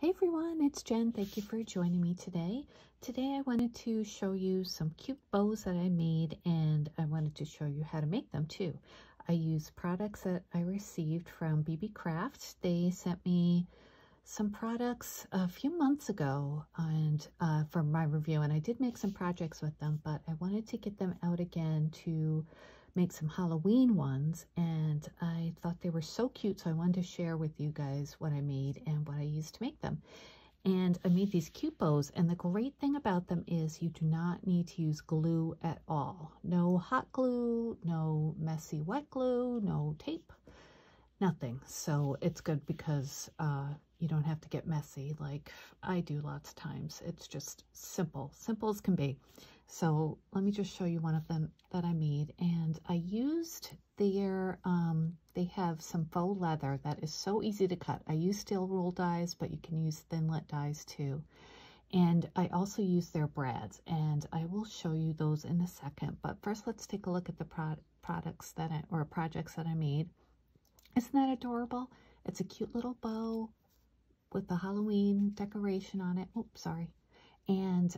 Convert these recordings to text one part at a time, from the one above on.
Hey everyone, it's Jen. Thank you for joining me today. Today I wanted to show you some cute bows that I made, and I wanted to show you how to make them too. I use products that I received from Beebeecraft. They sent me some products a few months ago and for my review, and I did make some projects with them, but I wanted to get them out again to make some Halloween ones, and I thought they were so cute, so I wanted to share with you guys what I made and what I used to make them. And I made these cute bows, and the great thing about them is you do not need to use glue at all. No hot glue, no messy wet glue, no tape, nothing. So it's good because you don't have to get messy like I do lots of times. It's just simple as can be. So let me just show you one of them that I made, and I used their, they have some faux leather that is so easy to cut. I use steel rule dies, but you can use thinlet dies too. And I also use their brads, and I will show you those in a second. But first, let's take a look at the projects that I made. Isn't that adorable? It's a cute little bow with the Halloween decoration on it. Oops, sorry. And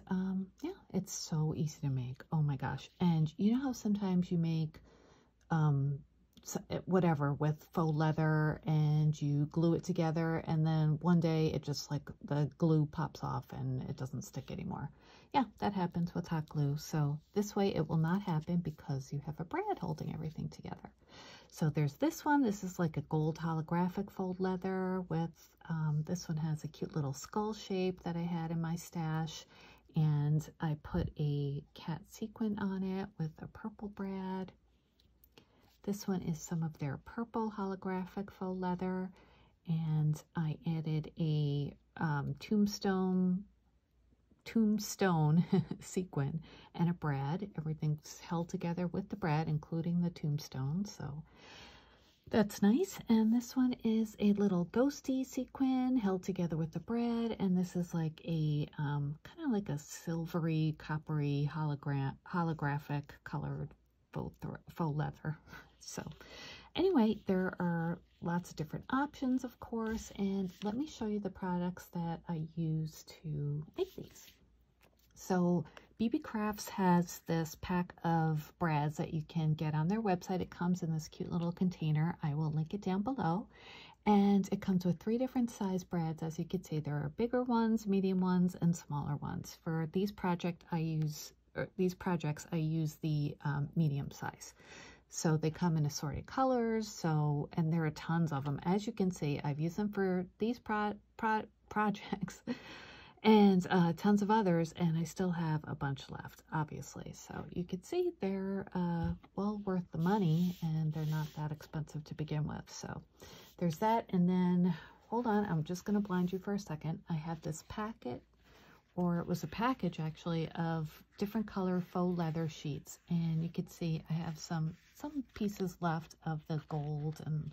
yeah, it's so easy to make. Oh my gosh. And you know how sometimes you make whatever with faux leather and you glue it together, and then one day it just like the glue pops off and it doesn't stick anymore. Yeah, that happens with hot glue. So this way it will not happen because you have a brad holding everything together. So there's this one. This is like a gold holographic faux leather with, this one has a cute little skull shape that I had in my stash. And I put a cat sequin on it with a purple brad. This one is some of their purple holographic faux leather. And I added a tombstone sequin and a brad. Everything's held together with the brad, including the tombstone, so that's nice. And this one is a little ghosty sequin held together with the brad, and this is like a kind of like a silvery coppery holographic colored faux leather. So anyway, there are lots of different options, of course, and let me show you the products that I use to make these. So Beebeecraft has this pack of brads that you can get on their website. It comes in this cute little container. I will link it down below. And it comes with 3 different size brads. As you can see, there are bigger ones, medium ones, and smaller ones. For these projects, I use the medium size. So they come in assorted colors. So, and there are tons of them. As you can see, I've used them for these projects and tons of others, and I still have a bunch left, obviously. So you can see they're well worth the money, and they're not that expensive to begin with. So there's that. And then, hold on, I'm just going to blind you for a second. I have this packet, or it was a package actually, of different color faux leather sheets, and you can see I have some pieces left of the gold and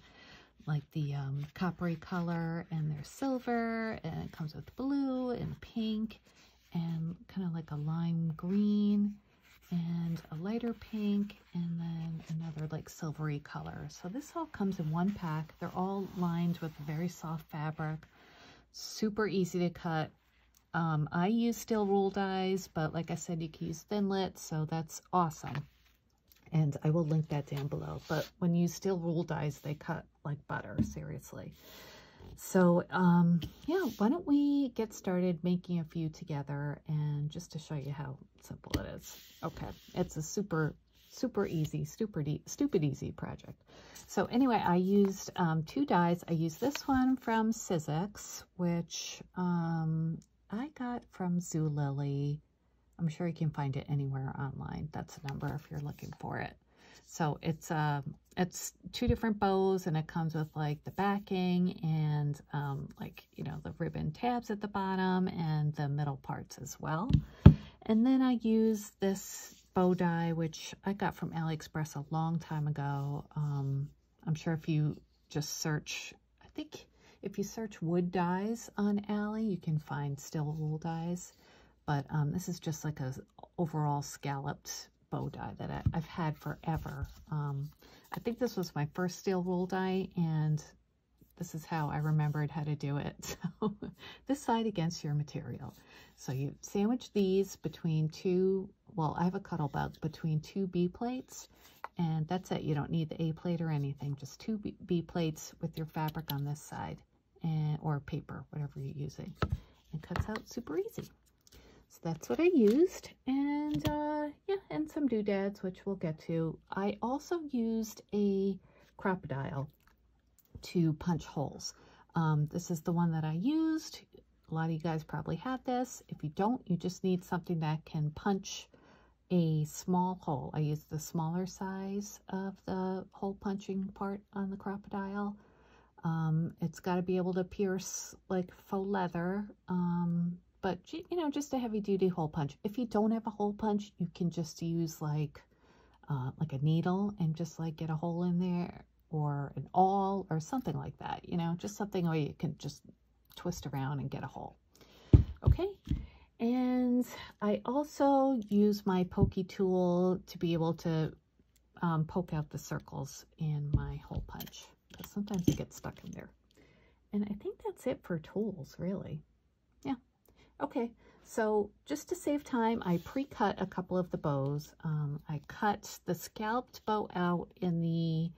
like the coppery color, and there's silver, and it comes with blue and pink and kind of like a lime green and a lighter pink, and then another like silvery color. So this all comes in one pack. They're all lined with very soft fabric, super easy to cut. I use steel rule dies, but like I said, you can use thinlet, so that's awesome. And I will link that down below. But when you use steel rule dies, they cut like butter, seriously. So, yeah, why don't we get started making a few together, and just to show you how simple it is. Okay, it's a super easy, stupid easy project. So anyway, I used 2 dies. I used this one from Sizzix, which I got from Zulily. I'm sure you can find it anywhere online. That's the number if you're looking for it. So it's 2 different bows, and it comes with like the backing and like, you know, the ribbon tabs at the bottom and the middle parts as well. And then I use this bow die, which I got from AliExpress a long time ago. I'm sure if you just search, I think if you search wood dies on Ali, you can find steel rule dies. But this is just like a overall scalloped bow die that I've had forever. I think this was my first steel rule die, and this is how I remembered how to do it. So this side against your material. So you sandwich these between two, well, I have a Cuttlebug between two B plates, and that's it. You don't need the A plate or anything, just two B plates with your fabric on this side, and or paper, whatever you're using. It cuts out super easy. So that's what I used, and yeah, and some doodads, which we'll get to. I also used a crocodile to punch holes. This is the one that I used. A lot of you guys probably have this. If you don't, you just need something that can punch a small hole. I used the smaller size of the hole punching part on the crocodile. It's got to be able to pierce like faux leather, but you know, just a heavy duty hole punch. If you don't have a hole punch, you can just use like a needle and just like get a hole in there, or an awl or something like that, you know, just something where you can just twist around and get a hole. Okay, and I also use my pokey tool to be able to poke out the circles in my hole punch, because sometimes it gets stuck in there. And I think that's it for tools, really. Yeah. Okay, so just to save time, I pre-cut a couple of the bows. I cut the scalped bow out in the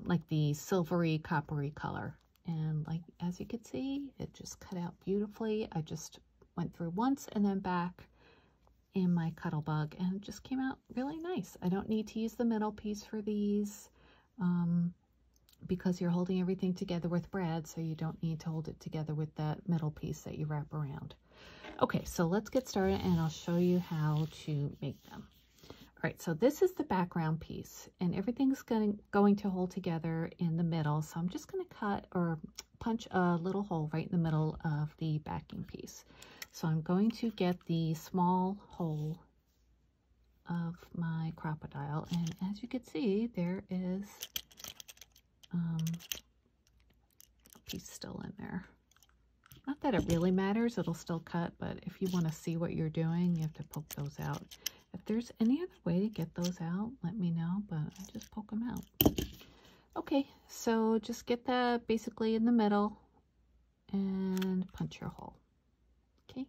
like the silvery coppery color, and like as you can see, it just cut out beautifully. I just went through once and then back in my Cuttlebug, and it just came out really nice. I don't need to use the middle piece for these because you're holding everything together with brad, so you don't need to hold it together with that middle piece that you wrap around. Okay, so let's get started and I'll show you how to make them. All right, so this is the background piece, and everything's going to hold together in the middle. So I'm just going to cut or punch a little hole right in the middle of the backing piece. So I'm going to get the small hole of my crocodile, and as you can see, there is a piece still in there. Not that it really matters, it'll still cut, but if you want to see what you're doing, you have to poke those out. If there's any other way to get those out, let me know, but I just poke them out. Okay, so just get that basically in the middle and punch your hole. Okay,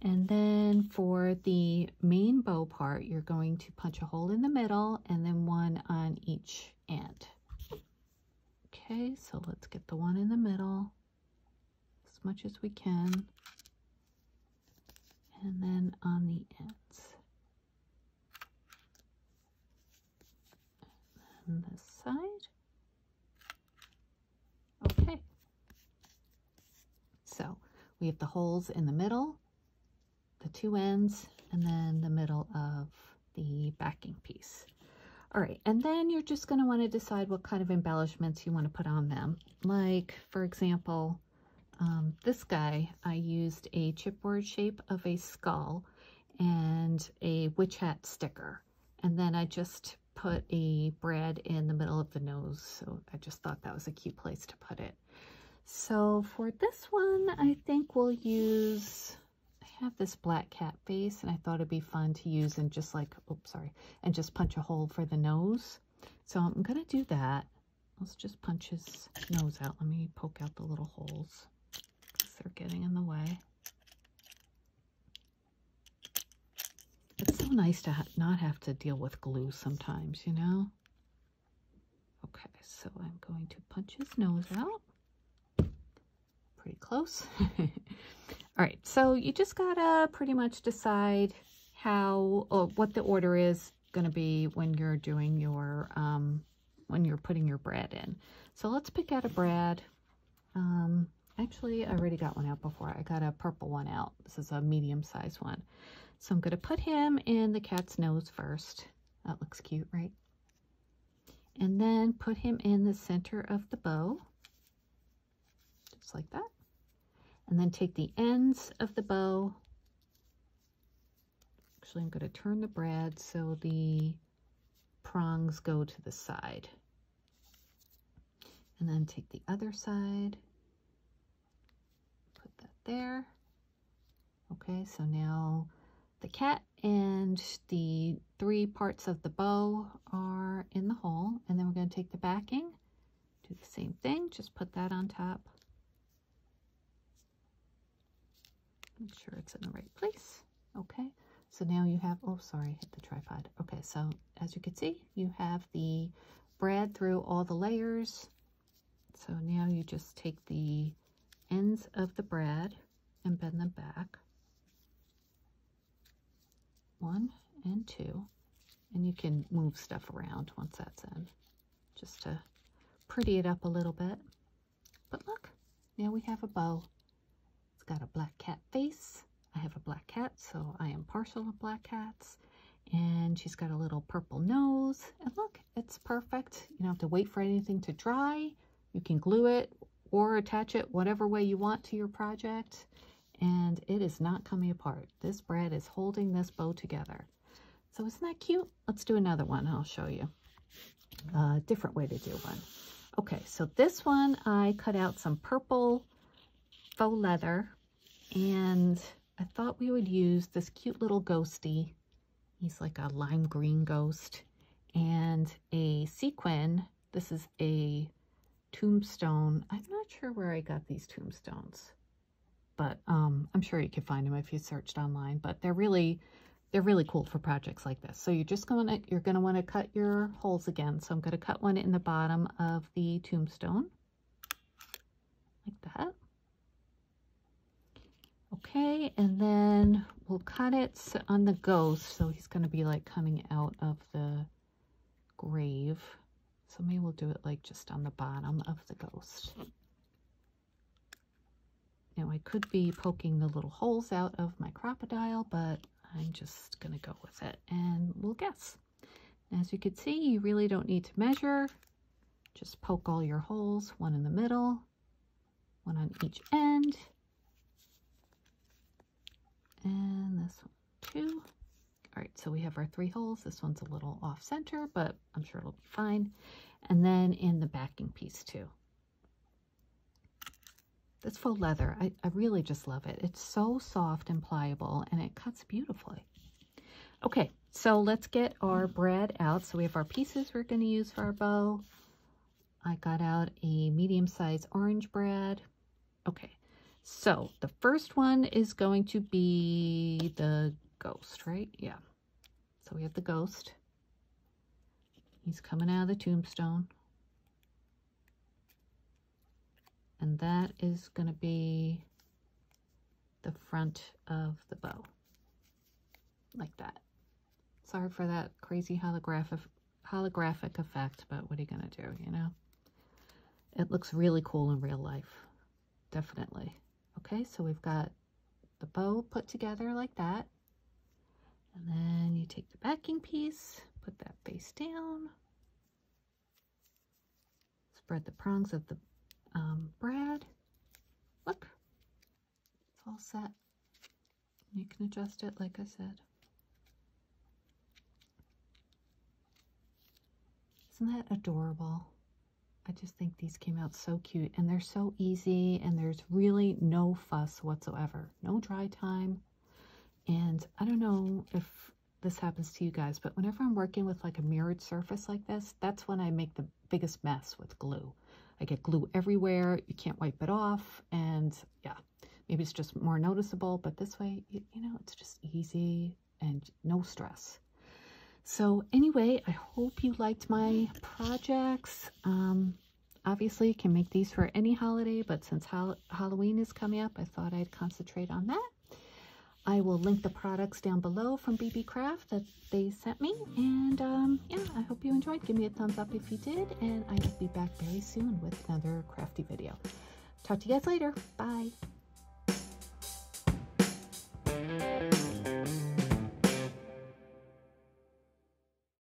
and then for the main bow part, you're going to punch a hole in the middle and then one on each end. Okay, so let's get the one in the middle as much as we can, and then on the ends. And this side. Okay. So we have the holes in the middle, the two ends, and then the middle of the backing piece. All right, and then you're just going to want to decide what kind of embellishments you want to put on them. Like, for example, this guy, I used a chipboard shape of a skull and a witch hat sticker. And then I just put a brad in the middle of the nose. So I just thought that was a cute place to put it. So for this one, I think we'll use, I have this black cat face, and I thought it'd be fun to use and just like, oops, sorry, and just punch a hole for the nose. So I'm going to do that. Let's just punch his nose out. Let me poke out the little holes because they're getting in the way. It's so nice to not have to deal with glue sometimes, you know? Okay, so I'm going to punch his nose out. Pretty close. All right, so you just gotta pretty much decide how, or what the order is gonna be when you're doing your, when you're putting your brad in. So let's pick out a brad. Actually, I already got one out before. I got a purple one out. This is a medium-sized one. So I'm going to put him in the cat's nose first. That looks cute, right? And then put him in the center of the bow, just like that. And then take the ends of the bow. Actually, I'm going to turn the brad so the prongs go to the side. And then take the other side, put that there. Okay, so now the cat and the three parts of the bow are in the hole, and then we're going to take the backing, Do the same thing, just put that on top. Make sure it's in the right place. Okay, so now you have, oh sorry, hit the tripod. Okay, so as you can see, you have the brad through all the layers. So now you just take the ends of the brad and bend them back. 1 and 2. And you can move stuff around once that's in, just to pretty it up a little bit. But look, now we have a bow. It's got a black cat face. I have a black cat, so I am partial to black cats. And she's got a little purple nose. And look, it's perfect. You don't have to wait for anything to dry. You can glue it or attach it whatever way you want to your project. And it is not coming apart. This brad is holding this bow together. So isn't that cute? Let's do another one. I'll show you a different way to do one. Okay, so this one I cut out some purple faux leather, and I thought we would use this cute little ghosty. He's like a lime green ghost, and a sequin. This is a tombstone. I'm not sure where I got these tombstones, but I'm sure you can find them if you searched online. But they're really cool for projects like this. So you're gonna want to cut your holes again. So I'm going to cut one in the bottom of the tombstone like that. Okay, and then we'll cut it on the ghost. So he's going to be like coming out of the grave. So maybe we'll do it like just on the bottom of the ghost. Now I could be poking the little holes out of my crocodile, but I'm just going to go with it and we'll guess. As you can see, you really don't need to measure. Just poke all your holes, one in the middle, one on each end, and this one too. All right, so we have our 3 holes. This one's a little off center, but I'm sure it'll be fine. And then in the backing piece too. This faux leather, I really just love it. It's so soft and pliable, and it cuts beautifully. Okay, so let's get our brad out. So we have our pieces we're going to use for our bow. I got out a medium-sized orange brad. Okay, so the first one is going to be the ghost, right? Yeah. So we have the ghost. He's coming out of the tombstone. And that is going to be the front of the bow, like that. Sorry for that crazy holographic effect, but what are you going to do, you know? It looks really cool in real life, definitely. Okay, so we've got the bow put together like that. And then you take the backing piece, put that face down, spread the prongs of the brad. Look, it's all set. You can adjust it like I said. Isn't that adorable? I just think these came out so cute, and they're so easy, and there's really no fuss whatsoever. No dry time. And I don't know if this happens to you guys, but whenever I'm working with like a mirrored surface like this, that's when I make the biggest mess with glue. I get glue everywhere, you can't wipe it off, and yeah, maybe it's just more noticeable, but this way, you know, it's just easy and no stress. So anyway, I hope you liked my projects. Obviously, you can make these for any holiday, but since Halloween is coming up, I thought I'd concentrate on that. I will link the products down below from Beebeecraft that they sent me. And yeah, I hope you enjoyed. Give me a thumbs up if you did. And I will be back very soon with another crafty video. Talk to you guys later. Bye.